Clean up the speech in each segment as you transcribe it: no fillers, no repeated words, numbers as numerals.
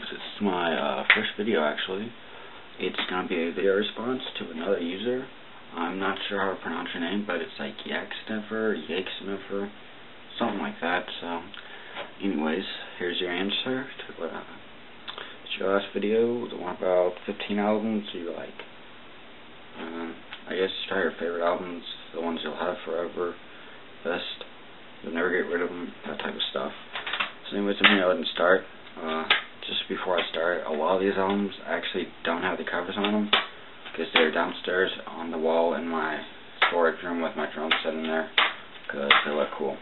This is my first video actually. It's going to be a video response to another user. I'm not sure how to pronounce your name, but it's like yaksniffer, something like that. So, anyways, here's your answer to your last video, the one about 15 albums you like. I guess try your favorite albums, the ones you'll have forever, best, you'll never get rid of them, that type of stuff. So anyways, I'm going to go ahead and start. Just before I start, a lot of these albums actually don't have the covers on them because they're downstairs on the wall in my storage room with my drum set in there because they look cool.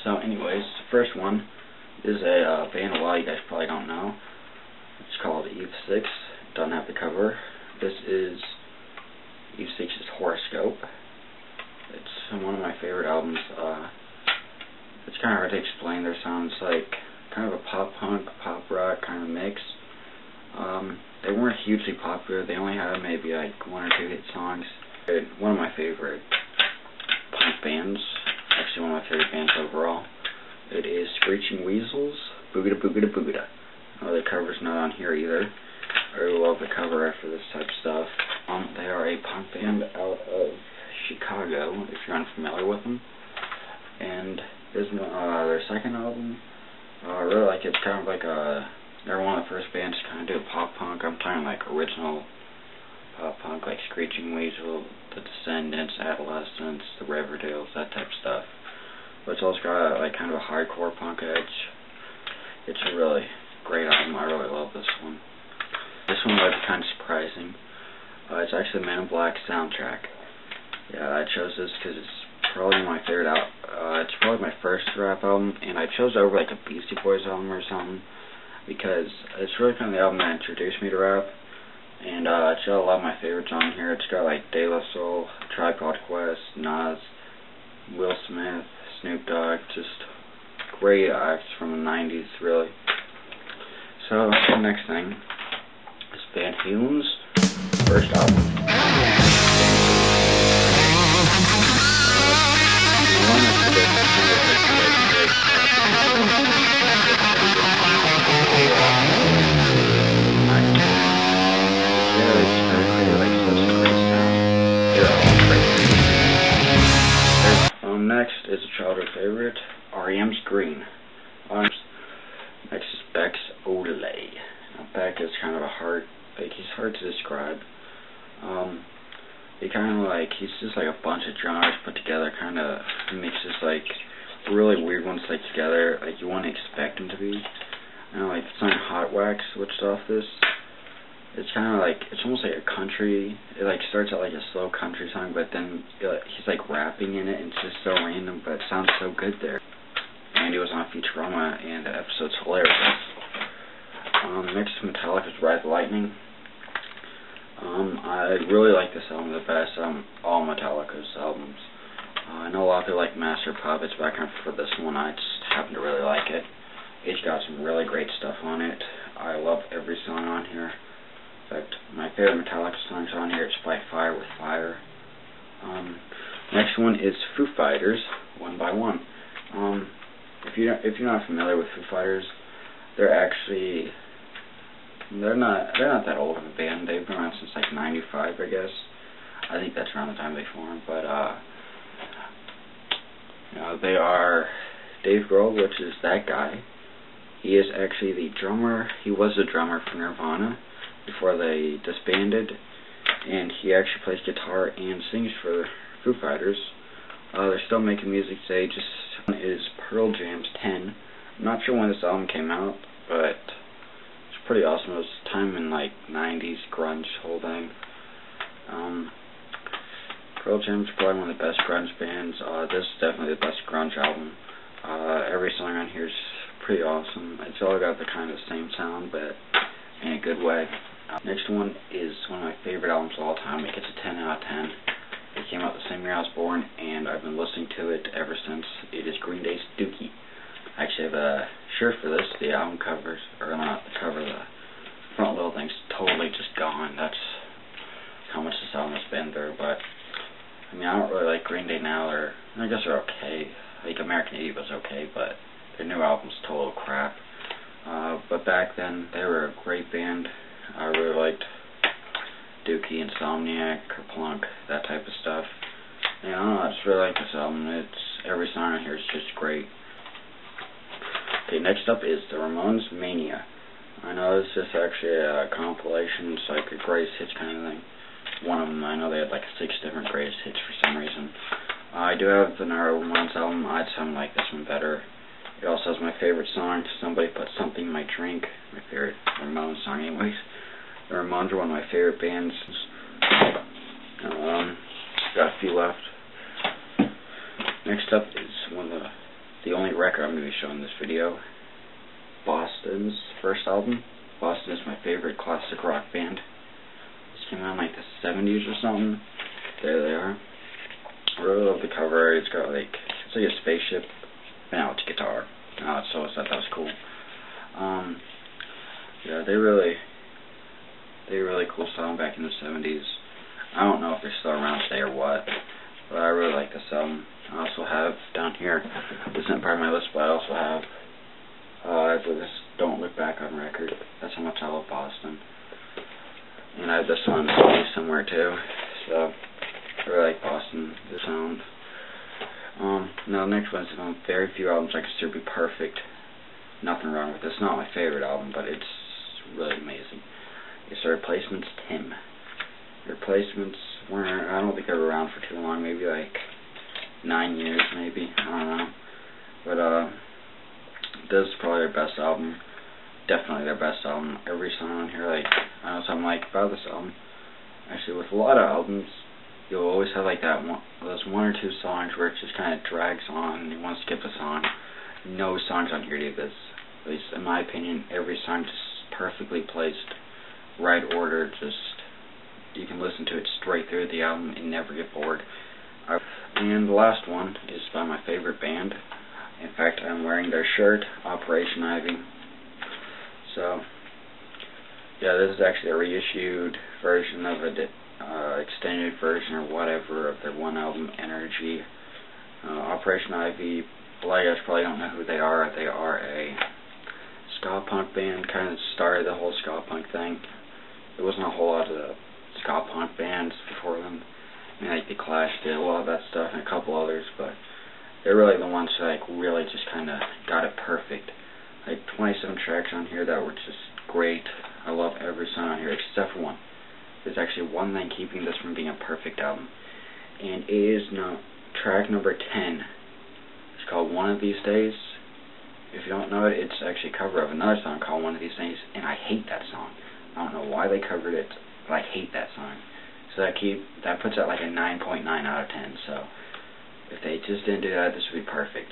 So anyways, the first one is a band a lot of you guys probably don't know. It's called Eve 6. It doesn't have the cover. This is Eve 6's Horoscope. It's one of my favorite albums. It's kind of hard to explain. Their sounds like kind of a pop punk, pop rock kind of mix. They weren't hugely popular. They only had maybe like one or two hit songs. One of my favorite punk bands. Actually, one of my favorite bands overall. It is Screeching Weasels, Boogada Boogada Boogada. The cover's not on here either. I really love the cover for this type of stuff. They are a punk band out of Chicago, if you're unfamiliar with them. And here's their second album. I really like it. It's kind of like they're one of the first bands to kind of do pop punk. I'm talking like original pop punk, like Screeching Weasel, The Descendants, Adolescents, The Riverdales, that type of stuff. But it's also got like kind of a hardcore punk edge. It's a really great album. I really love this one. This one might be kind of surprising. It's actually the Men in Black soundtrack. Yeah, I chose this because it's probably my favorite album. It's probably my first rap album, and I chose it over like a Beastie Boys album or something because it's really kind of the album that introduced me to rap. And it's got a lot of my favorites on here. It's got like De La Soul, Tribe Called Quest, Nas, Will Smith, Snoop Dogg, just great acts from the 90s, really. So, the next thing is Van Halen's first album. Next is a childhood favorite, R.E.M's Green. Next is Beck's Odelay. Now, Beck is kind of a he's hard to describe. He kind of like, he's just like a bunch of drummers put together, kind of mixes like really weird ones like together, like you wouldn't expect him to be. Like the song Hot Wax, which is off this. It's kind of like, it's almost like a country, it like starts out like a slow country song, but then he's like rapping in it, and it's just so random, but it sounds so good there. And he was on Futurama, and the episode's hilarious. Next is Metallica's Ride the Lightning. I really like this album the best, all Metallica's albums. I know a lot of people like Master of Puppets, but I kind of prefer this one. I just happen to really like it. It's got some really great stuff on it. I love every song on here. In fact, my favorite Metallica songs on here is Fight Fire with Fire. Next one is Foo Fighters, One by One. If you're not familiar with Foo Fighters, they're not that old of a band. They've been around since like '95, I guess. I think that's around the time they formed. But they are Dave Grohl, which is that guy. He is actually the drummer. He was the drummer for Nirvana before they disbanded, and he actually plays guitar and sings for Foo Fighters. They're still making music today. Just one is Pearl Jam's 10. I'm not sure when this album came out, but it's pretty awesome. It was time in like 90s grunge whole thing. Pearl Jam's probably one of the best grunge bands. This is definitely the best grunge album. Every song on here is pretty awesome. It's all got the kind of same sound, but in a good way. Next one is one of my favorite albums of all time. It gets a 10 out of 10. It came out the same year I was born, and I've been listening to it ever since. It is Green Day's Dookie. I actually have a shirt for this. The album covers, or not the cover, the front little thing's totally just gone. That's how much this album has been through, but I mean, I don't really like Green Day now, or I guess they're okay. Like American Idiot was okay, but their new album's total crap. But back then, they were a great band. I really liked Dookie, Insomniac, Kerplunk, that type of stuff. And I don't know, I just really like this album. Every song on here is just great. Okay, next up is the Ramones Mania. I know it's just actually a compilation, it's like a greatest hits kind of thing. One of them, I know they had like 6 different greatest hits for some reason. I do have the Ramones album. I'd sound like this one better. It also has my favorite song, Somebody Put Something in My Drink. My favorite Ramones song anyways. The Ramones are one of my favorite bands. Got a few left. Next up is one of the only record I'm going to be showing in this video. Boston's first album. Boston is my favorite classic rock band. This came out in like the 70s or something. There they are. I really love the cover. It's got like, it's like a spaceship. Now it's guitar. So I thought that was cool. Yeah, they really cool song back in the 70s. I don't know if they're still around today or what, but I really like this album. I also have down here, this isn't part of my list, but I also have this Don't Look Back on record. That's how much I love Boston. And I have this one somewhere too. So I really like Boston, the sound. Now the next one is very few albums I consider to be perfect. Nothing wrong with it. It's not my favorite album, but it's really amazing. It's The Replacements, Tim. The Replacements weren't, I don't think they were around for too long, maybe like 9 years maybe, I don't know. But this is probably their best album. Definitely their best album. Every song on here, like, I know something like about this album. Actually, with a lot of albums, you'll always have like those 1 or 2 songs where it just kind of drags on and you want to skip a song. No songs on here do this. At least in my opinion, every song just perfectly placed, right order, just you can listen to it straight through the album and never get bored. And the last one is by my favorite band. In fact, I'm wearing their shirt, Operation Ivy. So, yeah, this is actually a reissued version of a extended version or whatever of their one album, Energy. Operation Ivy, a lot of you guys probably don't know who they are. They are a ska punk band, kind of started the whole ska punk thing. There wasn't a whole lot of the ska punk bands before them. I mean, like the Clash did a lot of that stuff and a couple others, but they're really the ones that like really just kind of got it perfect. Like 27 tracks on here that were just great. I love every song on here except for one. There's actually one thing keeping this from being a perfect album, and it is track number 10. It's called One of These Days. If you don't know it, it's actually a cover of another song called One of These Days, and I hate that song. I don't know why they covered it, but I hate that song. So that puts it like a 9.9 out of 10. So if they just didn't do that, this would be perfect.